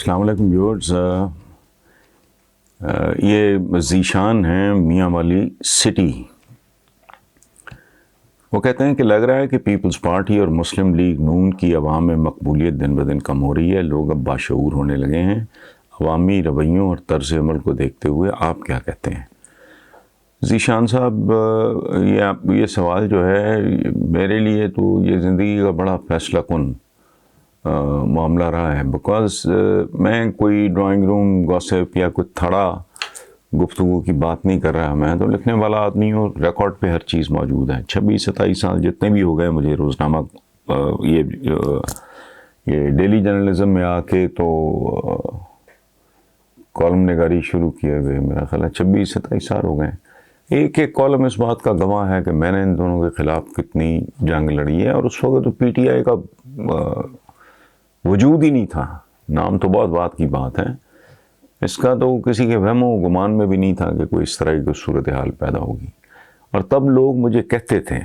السلام علیکم ویورز. یہ ذیشان ہیں میاں والی سٹی. وہ کہتے ہیں کہ لگ رہا ہے کہ پیپلز پارٹی اور مسلم لیگ نون کی عوام میں مقبولیت دن بدن کم ہو رہی ہے. لوگ اب باشعور ہونے لگے ہیں. عوامی رویوں اور طرز عمل کو دیکھتے ہوئے آپ کیا کہتے ہیں؟ ذیشان صاحب، یہ سوال جو ہے میرے لیے تو یہ زندگی کا بڑا فیصلہ کن معاملہ رہا ہے. بیکاز میں کوئی ڈرائنگ روم گوسپ یا کوئی تھڑا گفتگو کی بات نہیں کر رہا. میں تو لکھنے والا آدمی ہوں. ریکارڈ پہ ہر چیز موجود ہے. 26-27 سال جتنے بھی ہو گئے مجھے روزنامہ یہ ڈیلی جرنلزم میں آ کے تو کالم نگاری شروع کیے ہوئے میرا خیال ہے 26-27 سال ہو گئے. ایک کالم اس بات کا گواہ ہے کہ میں نے ان دونوں کے خلاف کتنی جنگ لڑی ہے. اور اس وقت تو پی ٹی آئی کا وجود ہی نہیں تھا. نام تو بہت بات کی بات ہے. اس کا تو کسی کے وہم و گمان میں بھی نہیں تھا کہ کوئی اس طرح کی صورتحال پیدا ہوگی. اور تب لوگ مجھے کہتے تھے،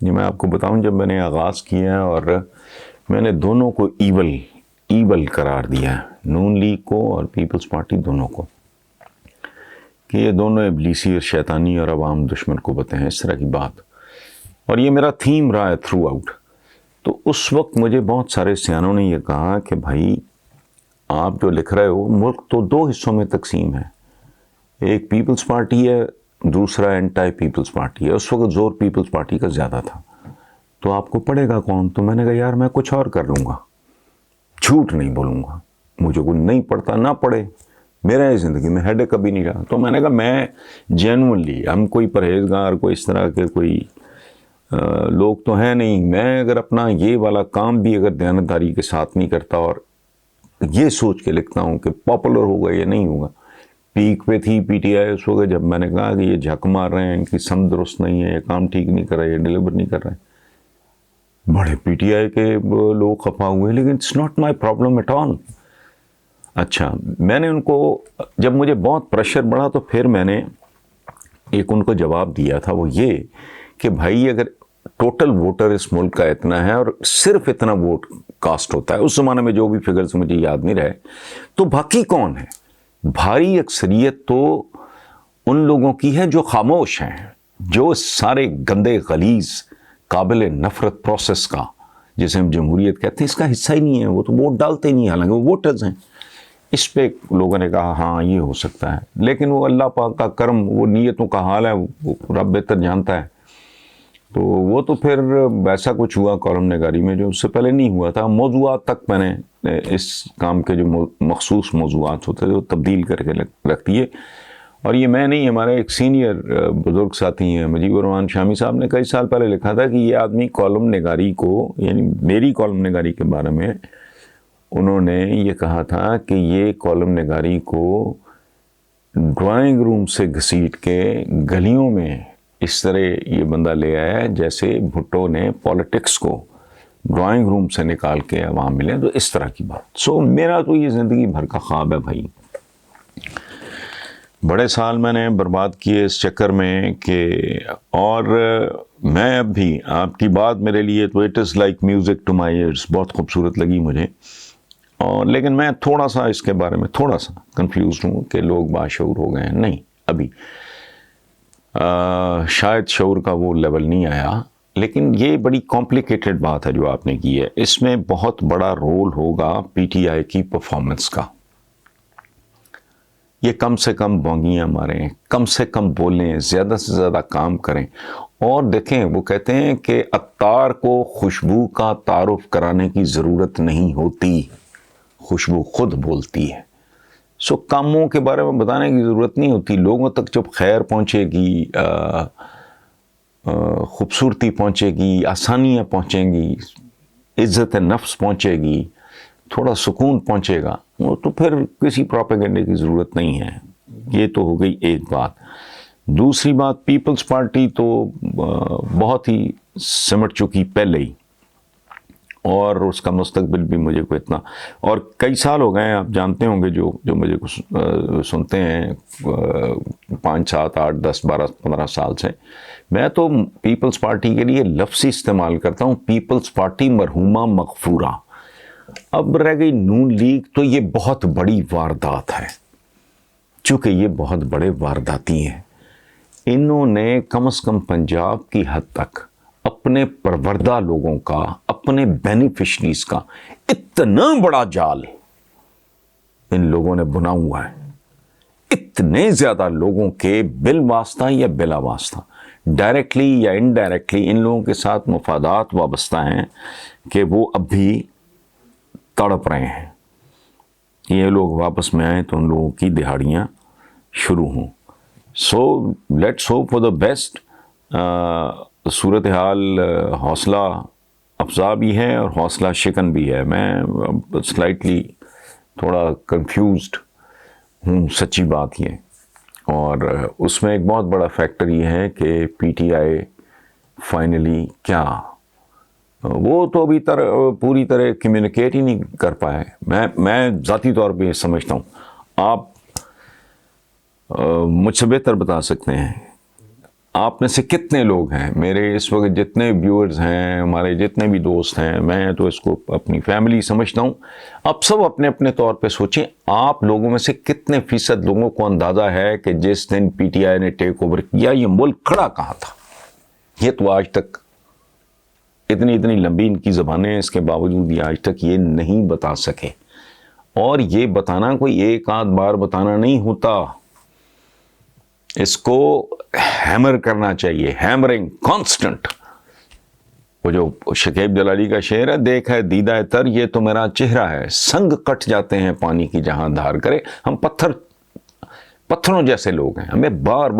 یہ میں آپ کو بتاؤں، جب میں نے آغاز کیا اور میں نے دونوں کو ایول قرار دیا، نون لیگ کو اور پیپلز پارٹی دونوں کو، کہ یہ دونوں ابلیسی اور شیطانی اور عوام دشمن قوتیں ہیں، اس طرح کی بات. اور یہ میرا تھیم رہا ہے تھرو آؤٹ. تو اس وقت مجھے بہت سارے سیانوں نے یہ کہا کہ بھائی آپ جو لکھ رہے ہو، ملک تو 2 حصوں میں تقسیم ہے. ایک پیپلز پارٹی ہے، دوسرا اینٹائی پیپلز پارٹی ہے. اس وقت زور پیپلز پارٹی کا زیادہ تھا. تو آپ کو پڑھے گا کون؟ تو میں نے کہا یار میں کچھ اور کر لوں گا، جھوٹ نہیں بولوں گا. مجھے کوئی نہیں پڑھتا نہ پڑھے، میرا یہ زندگی میں ہیڈ کبھی نہیں رہا. تو میں نے کہا میں جینوئنلی، ہم کوئی پرہیزگار کوئی اس طرح کے کوئی لوگ تو ہیں نہیں. میں اگر اپنا یہ والا کام بھی اگر دیانتداری کے ساتھ نہیں کرتا اور یہ سوچ کے لکھتا ہوں کہ پاپولر ہوگا یا نہیں ہوگا. پیک پہ تھی پی ٹی آئی اس وقت جب میں نے کہا کہ یہ جھک مار رہے ہیں، ان کی سمت درست نہیں ہے، یہ کام ٹھیک نہیں کر رہے، یہ ڈیلیور نہیں کر رہے. بڑے پی ٹی آئی کے لوگ خفا ہوئے، لیکن it's not my problem at all. اچھا، میں نے ان کو جب مجھے بہت پریشر بڑھا تو پھر میں نے ایک ان کو جواب دیا تھا، وہ یہ کہ بھائی اگر ٹوٹل ووٹر اس ملک کا اتنا ہے اور صرف اتنا ووٹ کاسٹ ہوتا ہے، اس زمانے میں جو بھی فگرز مجھے یاد نہیں رہے، تو باقی کون ہے؟ بھاری اکثریت تو ان لوگوں کی ہے جو خاموش ہیں، جو سارے گندے غلیظ قابل نفرت پروسیس کا، جسے ہم جمہوریت کہتے ہیں، اس کا حصہ ہی نہیں ہے. وہ تو ووٹ ڈالتے نہیں، حالانکہ وہ ووٹرز ہیں. اس پہ لوگوں نے کہا ہاں یہ ہو سکتا ہے، لیکن وہ اللہ پاک کا کرم، وہ نیتوں کا حال ہے، وہ رب بہتر جانتا ہے. تو وہ تو پھر ویسا کچھ ہوا کالم نگاری میں جو اس سے پہلے نہیں ہوا تھا. موضوعات تک میں نے اس کام کے جو مخصوص موضوعات ہوتے تھے وہ تبدیل کر کے رکھ دیے. اور یہ میں نہیں، ہمارے ایک سینئر بزرگ ساتھی ہیں مجیب الرحمان شامی صاحب نے کئی سال پہلے لکھا تھا کہ یہ آدمی کالم نگاری کو، یعنی میری کالم نگاری کے بارے میں انہوں نے یہ کہا تھا کہ یہ کالم نگاری کو ڈرائنگ روم سے گھسیٹ کے گلیوں میں اس طرح یہ بندہ لے آیا ہے جیسے بھٹو نے پالیٹکس کو ڈرائنگ روم سے نکال کے عوام ملے. تو اس طرح کی بات. سو میرا تو یہ زندگی بھر کا خواب ہے بھائی. بڑے سال میں نے برباد کیے اس چکر میں کہ، اور میں اب بھی آپ کی بات میرے لیے تو it is like music to my ears, بہت خوبصورت لگی مجھے. اور لیکن میں تھوڑا سا اس کے بارے میں تھوڑا سا کنفیوزڈ ہوں کہ لوگ باشعور ہو گئے ہیں. نہیں، ابھی شاید شعور کا وہ لیول نہیں آیا. لیکن یہ بڑی کمپلیکیٹڈ بات ہے جو آپ نے کی ہے. اس میں بہت بڑا رول ہوگا پی ٹی آئی کی پرفارمنس کا. یہ کم سے کم بونگیاں ماریں، کم سے کم بولیں، زیادہ سے زیادہ کام کریں. اور دیکھیں، وہ کہتے ہیں کہ عطار کو خوشبو کا تعارف کرانے کی ضرورت نہیں ہوتی، خوشبو خود بولتی ہے. سو کاموں کے بارے میں بتانے کی ضرورت نہیں ہوتی. لوگوں تک جب خیر پہنچے گی، خوبصورتی پہنچے گی، آسانیاں پہنچیں گی، عزت نفس پہنچے گی، تھوڑا سکون پہنچے گا، تو پھر کسی پروپیگنڈے کی ضرورت نہیں ہے. یہ تو ہو گئی ایک بات. دوسری بات، پیپلز پارٹی تو بہت ہی سمٹ چکی پہلے ہی، اور اس کا مستقبل بھی مجھے کو اتنا، اور کئی سال ہو گئے ہیں، آپ جانتے ہوں گے جو مجھے کو سنتے ہیں 5 7 8 10 12 15 سال سے، میں تو پیپلز پارٹی کے لیے لفظی استعمال کرتا ہوں، پیپلز پارٹی مرحومہ مغفورہ. اب رہ گئی نون لیگ، تو یہ بہت بڑی واردات ہے، چونکہ یہ بہت بڑے وارداتی ہیں۔ انہوں نے کم از کم پنجاب کی حد تک اپنے پروردہ لوگوں کا، اپنے بینیفیشریز کا اتنا بڑا جال ان لوگوں نے بنا ہوا ہے، اتنے زیادہ لوگوں کے بالواسطہ یا بلا واسطہ، ڈائریکٹلی یا انڈائریکٹلی ان لوگوں کے ساتھ مفادات وابستہ ہیں کہ وہ اب بھی تڑپ رہے ہیں۔ یہ لوگ واپس میں آئیں تو ان لوگوں کی دہاڑیاں شروع ہوں۔ So let's hope for the best. صورتحال حوصلہ افزا بھی ہے اور حوصلہ شکن بھی ہے۔ میں سلائٹلی تھوڑا کنفیوزڈ ہوں، سچی بات یہ، اور اس میں ایک بہت بڑا فیکٹر یہ ہے کہ پی ٹی آئی فائنلی کیا، وہ تو ابھی پوری طرح کمیونیکیٹ ہی نہیں کر پائے۔ میں ذاتی طور پہ یہ سمجھتا ہوں، آپ مجھ سے بہتر بتا سکتے ہیں، آپ میں سے کتنے لوگ ہیں، میرے اس وقت جتنے ویورز ہیں، ہمارے جتنے بھی دوست ہیں، میں تو اس کو اپنی فیملی سمجھتا ہوں، آپ سب اپنے اپنے طور پہ سوچیں، آپ لوگوں میں سے کتنے فیصد لوگوں کو اندازہ ہے کہ جس دن پی ٹی آئی نے ٹیک اوور کیا یہ ملک کھڑا کہاں تھا؟ یہ تو آج تک اتنی لمبی ان کی زبانیں، اس کے باوجود یہ آج تک یہ نہیں بتا سکے۔ اور یہ بتانا کوئی ایک آدھ بار بتانا نہیں ہوتا، اس کو ہیمر کرنا چاہیے، ہیمرنگ کانسٹنٹ۔ وہ جو شکیب جلالی کا شعر ہے، دیکھ ہے دیدہ تر یہ تو میرا چہرہ ہے، سنگ کٹ جاتے ہیں پانی کی جہاں دھار کرے۔ ہم پتھروں جیسے لوگ ہیں، ہمیں بار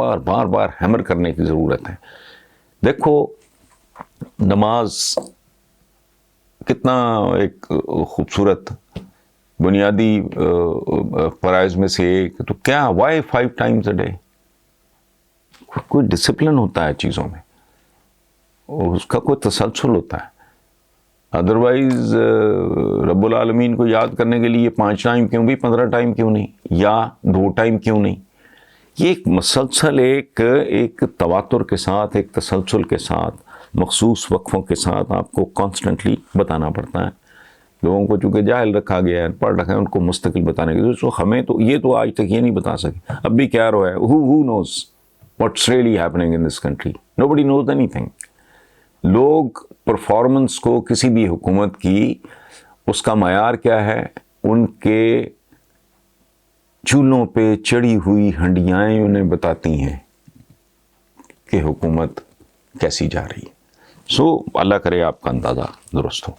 بار ہیمر کرنے کی ضرورت ہے۔ دیکھو نماز کتنا ایک خوبصورت بنیادی فرائض میں سے ایک، تو کیا وائی 5 times a day؟ کوئی ڈسپلن ہوتا ہے چیزوں میں، اس کا کوئی تسلسل ہوتا ہے۔ ادروائز رب العالمین کو یاد کرنے کے لیے 5 ٹائم کیوں بھی 15 ٹائم کیوں نہیں، یا 2 ٹائم کیوں نہیں؟ یہ ایک مسلسل ایک تواتر کے ساتھ، ایک تسلسل کے ساتھ، مخصوص وقفوں کے ساتھ آپ کو کانسٹنٹلی بتانا پڑتا ہے۔ لوگوں کو چونکہ جاہل رکھا گیا ہے، پڑھ رکھا ہے، ان کو مستقل بتانے کے لیے ہمیں تو یہ تو آج تک یہ نہیں بتا سکے۔ اب بھی کیا رو ہے، who knows what's really happening in this country? Nobody knows anything۔ لوگ پرفارمنس کو کسی بھی حکومت کی، اس کا معیار کیا ہے؟ ان کے چولہوں پہ چڑھی ہوئی ہنڈیاں انہیں بتاتی ہیں کہ حکومت کیسی جا رہی ہے۔ اللہ کرے آپ کا اندازہ درست ہو۔